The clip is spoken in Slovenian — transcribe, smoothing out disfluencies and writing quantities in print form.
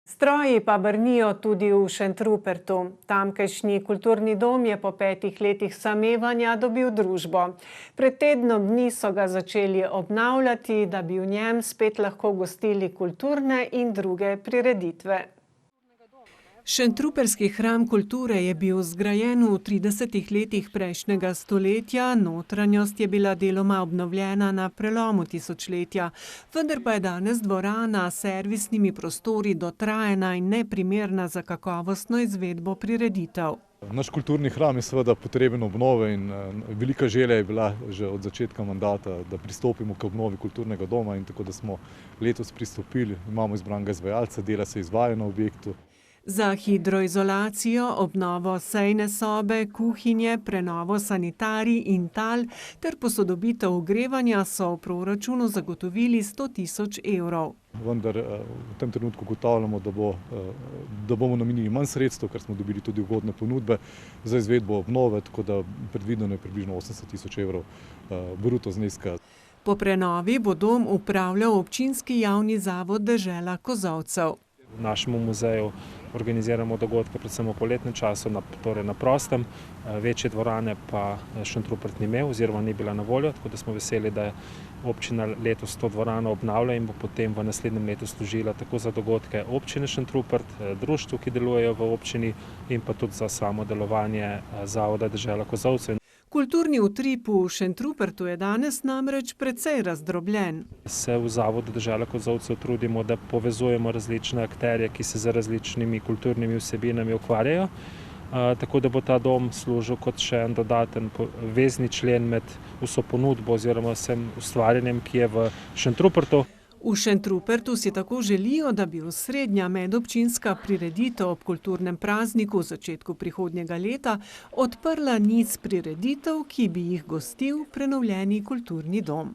Stroji pa brnijo tudi v Šentrupertu. Tamkajšnji kulturni dom je po 5 letih samevanja dobil družbo. Pred tednom dni so ga začeli obnavljati, da bi v njem spet lahko gostili kulturne in druge prireditve. Šentrupertski hram kulture je bil zgrajen v 30 letih prejšnjega stoletja, notranjost je bila deloma obnovljena na prelomu tisočletja, vendar pa je danes dvorana s servisnimi prostori dotrajana in neprimerna za kakovostno izvedbo prireditev. Naš kulturni hram je seveda potreben obnove in velika želja je bila že od začetka mandata, da pristopimo k obnovi kulturnega doma, in tako da smo letos pristopili, imamo izbranega izvajalca, dela se izvajajo na objektu. Za hidroizolacijo, obnovo sejne sobe, kuhinje, prenovo sanitarij in tal ter posodobitev ogrevanja so v proračunu zagotovili 100 000 evrov. Vendar v tem trenutku ugotavljamo, da bomo namenili manj sredstev, ker smo dobili tudi ugodne ponudbe za izvedbo obnove, tako da predvideno je približno 80 000 evrov bruto zneska. Po prenovi bo dom upravljal občinski javni zavod Dežela Kozolcev. V našem muzeju organiziramo dogodke predvsem v poletnem času, torej na prostem. Večje dvorane pa Šentrupert ni imel oziroma ni bila na voljo, tako da smo veseli, da je občina letos to dvorano obnavlja in bo potem v naslednjem letu služila tako za dogodke občine Šentrupert, društv, ki delujejo v občini, in pa tudi za samo delovanje zavoda Dežela Kozolcev. Kulturni utrip v Šentrupertu je danes namreč precej razdrobljen. Se v zavodu Dežela Kozolcev trudimo, da povezujemo različne akterje, ki se z različnimi kulturnimi vsebinami ukvarjajo, tako da bo ta dom služil kot še en dodaten vezni člen med vso ponudbo oziroma vsem ustvarjanjem, ki je v Šentrupertu. V Šentrupertu si tako želijo, da bi osrednja medobčinska prireditev ob kulturnem prazniku v začetku prihodnjega leta odprla niz prireditev, ki bi jih gostil prenovljeni kulturni dom.